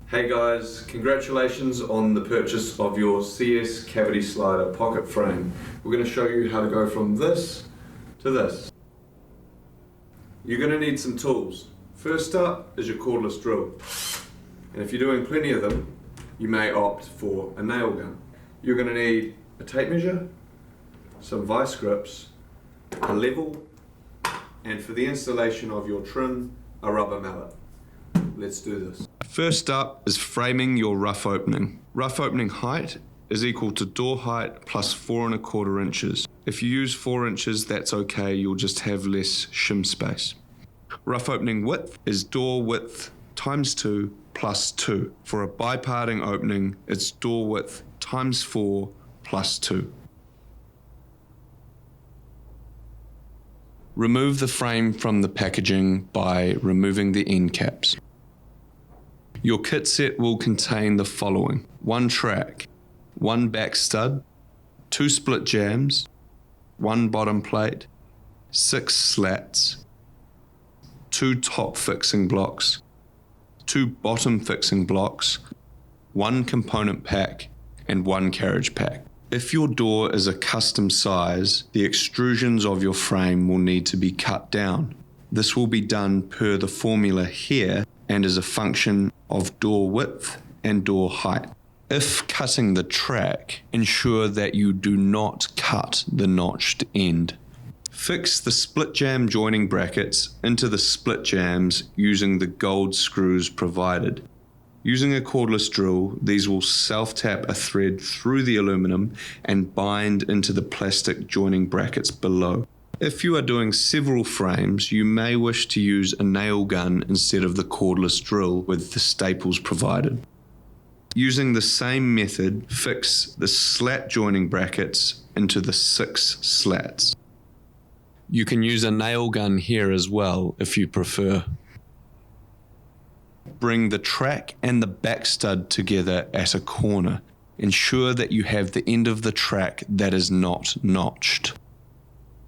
Hey guys, congratulations on the purchase of your CS Cavity Slider pocket frame. We're going to show you how to go from this to this. You're going to need some tools. First up is your cordless drill. And if you're doing plenty of them, you may opt for a nail gun. You're going to need a tape measure, some vice grips, a level, and for the installation of your trim, a rubber mallet. Let's do this. First up is framing your rough opening. Rough opening height is equal to door height plus 4 1/4 inches. If you use 4 inches, that's okay, you'll just have less shim space. Rough opening width is door width times 2 plus 2. For a biparting opening, it's door width times 4 plus 2. Remove the frame from the packaging by removing the end caps. Your kit set will contain the following: 1 track, 1 back stud, 2 split jams, 1 bottom plate, 6 slats, 2 top fixing blocks, 2 bottom fixing blocks, 1 component pack, and 1 carriage pack. If your door is a custom size, the extrusions of your frame will need to be cut down. This will be done per the formula here and is a function of door width and door height. If cutting the track, ensure that you do not cut the notched end. Fix the split jam joining brackets into the split jams using the gold screws provided. Using a cordless drill, these will self-tap a thread through the aluminum and bind into the plastic joining brackets below. If you are doing several frames, you may wish to use a nail gun instead of the cordless drill with the staples provided. Using the same method, fix the slat joining brackets into the 6 slats. You can use a nail gun here as well if you prefer. Bring the track and the back stud together at a corner. Ensure that you have the end of the track that is not notched.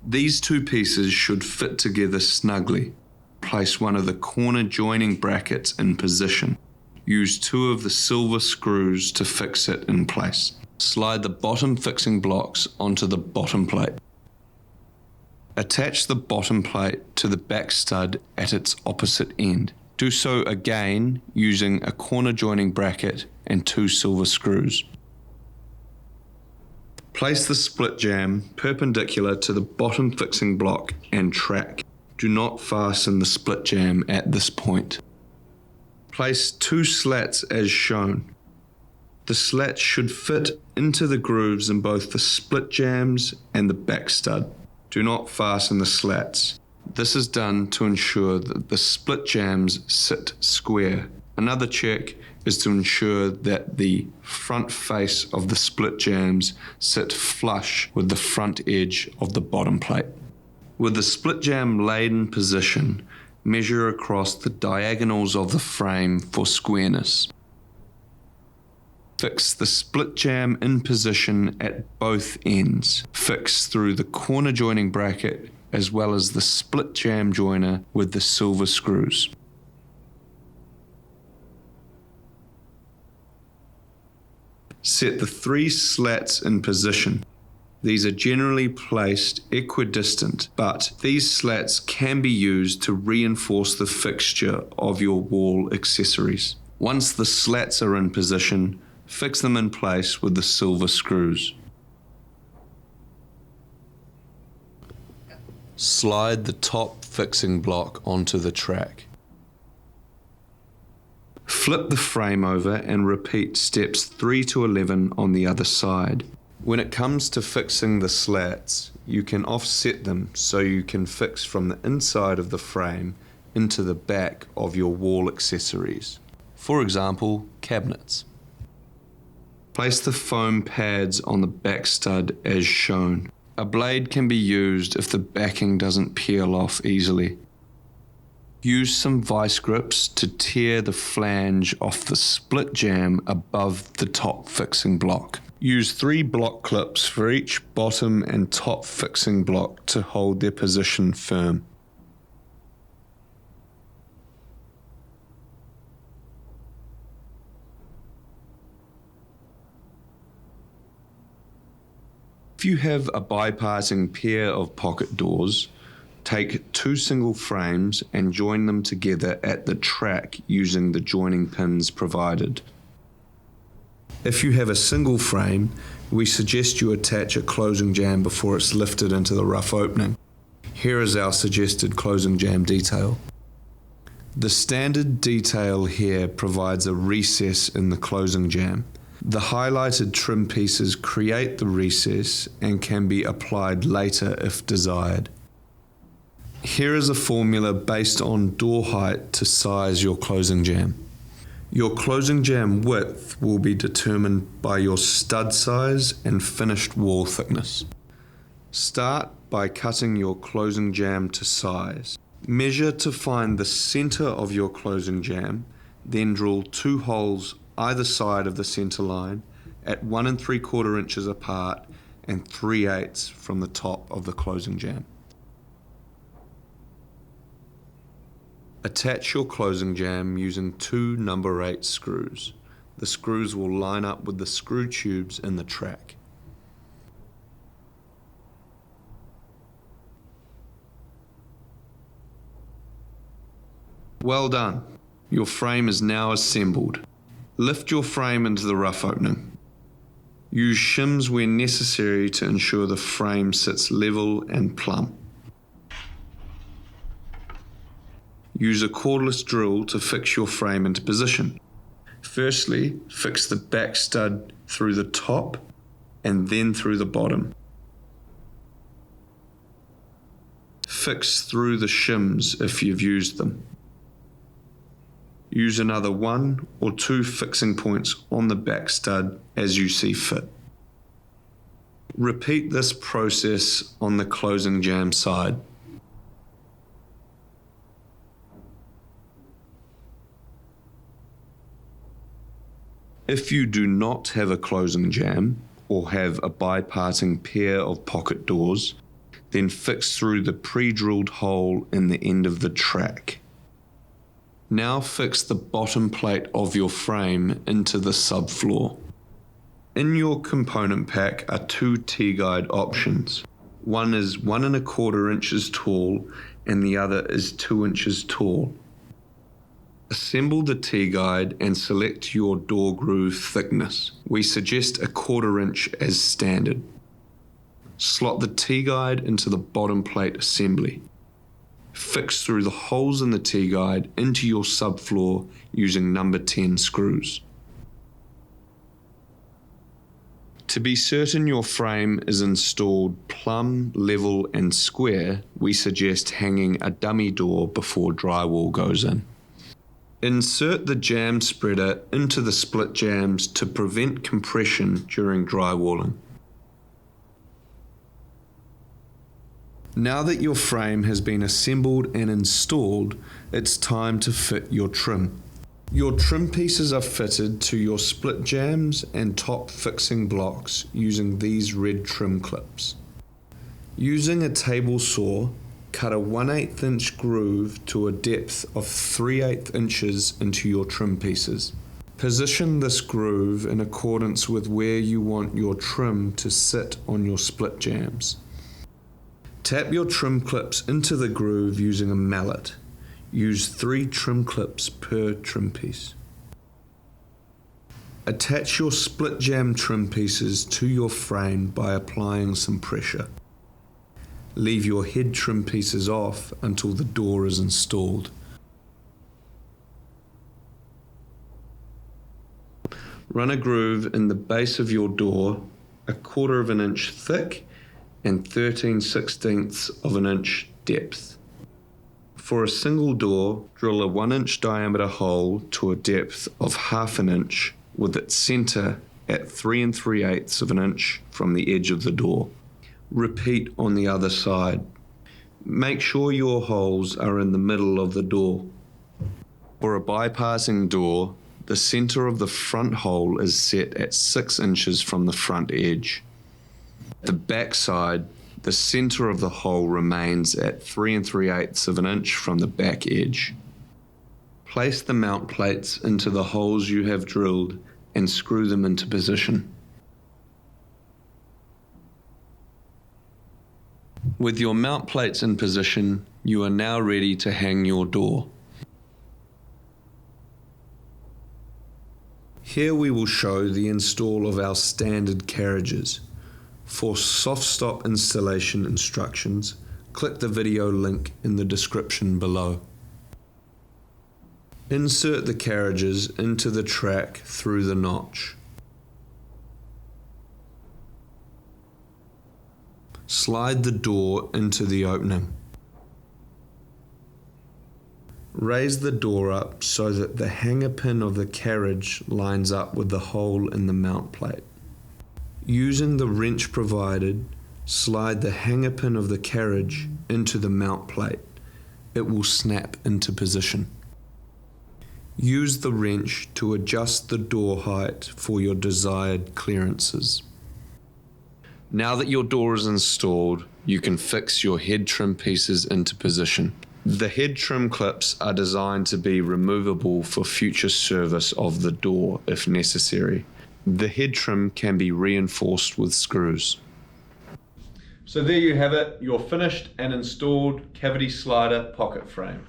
These 2 pieces should fit together snugly. Place one of the corner joining brackets in position. Use 2 of the silver screws to fix it in place. Slide the bottom fixing blocks onto the bottom plate. Attach the bottom plate to the back stud at its opposite end. Do so again using a corner joining bracket and 2 silver screws. Place the split jam perpendicular to the bottom fixing block and track. Do not fasten the split jam at this point. Place 2 slats as shown. The slats should fit into the grooves in both the split jams and the back stud. Do not fasten the slats. This is done to ensure that the split jams sit square. Another check is to ensure that the front face of the split jams sit flush with the front edge of the bottom plate. With the split jam laid in position, measure across the diagonals of the frame for squareness. Fix the split jam in position at both ends. Fix through the corner joining bracket as well as the split jam joiner with the silver screws. Set the 3 slats in position. These are generally placed equidistant, but these slats can be used to reinforce the fixture of your wall accessories. Once the slats are in position, fix them in place with the silver screws. Slide the top fixing block onto the track. Flip the frame over and repeat steps 3 to 11 on the other side. When it comes to fixing the slats, you can offset them so you can fix from the inside of the frame into the back of your wall accessories. For example, cabinets. Place the foam pads on the back stud as shown. A blade can be used if the backing doesn't peel off easily. Use some vice grips to tear the flange off the split jam above the top fixing block. Use 3 block clips for each bottom and top fixing block to hold their position firm. If you have a bypassing pair of pocket doors, take 2 single frames and join them together at the track using the joining pins provided. If you have a single frame, we suggest you attach a closing jamb before it's lifted into the rough opening. Here is our suggested closing jamb detail. The standard detail here provides a recess in the closing jamb. The highlighted trim pieces create the recess and can be applied later if desired. Here is a formula based on door height to size your closing jamb. Your closing jamb width will be determined by your stud size and finished wall thickness. Start by cutting your closing jamb to size. Measure to find the center of your closing jamb, then drill 2 holes either side of the center line at 1 3/4 inches apart and 3/8 from the top of the closing jamb. Attach your closing jamb using 2 number 8 screws. The screws will line up with the screw tubes in the track. Well done. Your frame is now assembled. Lift your frame into the rough opening. Use shims where necessary to ensure the frame sits level and plumb. Use a cordless drill to fix your frame into position. Firstly, fix the back stud through the top and then through the bottom. Fix through the shims if you've used them. Use another 1 or 2 fixing points on the back stud as you see fit. Repeat this process on the closing jamb side. If you do not have a closing jamb or have a bypassing pair of pocket doors, then fix through the pre-drilled hole in the end of the track. Now fix the bottom plate of your frame into the subfloor. In your component pack are 2 T-guide options. One is 1 1/4 inches tall and the other is 2 inches tall. Assemble the T-guide and select your door groove thickness. We suggest 1/4 inch as standard. Slot the T-guide into the bottom plate assembly. Fix through the holes in the T-guide into your subfloor using number 10 screws. To be certain your frame is installed plumb, level and square, we suggest hanging a dummy door before drywall goes in. Insert the jamb spreader into the split jambs to prevent compression during drywalling. Now that your frame has been assembled and installed, it's time to fit your trim. Your trim pieces are fitted to your split jambs and top fixing blocks using these red trim clips. Using a table saw, cut a 1/8 inch groove to a depth of 3/8 inches into your trim pieces. Position this groove in accordance with where you want your trim to sit on your split jambs. Tap your trim clips into the groove using a mallet. Use 3 trim clips per trim piece. Attach your split jamb trim pieces to your frame by applying some pressure. Leave your head trim pieces off until the door is installed. Run a groove in the base of your door 1/4 inch thick and 13/16 of an inch depth. For a single door, drill a 1 inch diameter hole to a depth of 1/2 inch with its center at 3 3/8 of an inch from the edge of the door. Repeat on the other side. Make sure your holes are in the middle of the door. For a bypassing door, the center of the front hole is set at 6 inches from the front edge. The back side, the center of the hole remains at 3 3/8 of an inch from the back edge. Place the mount plates into the holes you have drilled and screw them into position. With your mount plates in position, you are now ready to hang your door. Here we will show the install of our standard carriages. For soft stop installation instructions, click the video link in the description below. Insert the carriages into the track through the notch. Slide the door into the opening. Raise the door up so that the hanger pin of the carriage lines up with the hole in the mount plate. Using the wrench provided, slide the hanger pin of the carriage into the mount plate. It will snap into position. Use the wrench to adjust the door height for your desired clearances. Now that your door is installed, you can fix your head trim pieces into position. The head trim clips are designed to be removable for future service of the door if necessary. The head trim can be reinforced with screws. So there you have it, your finished and installed cavity slider pocket frame.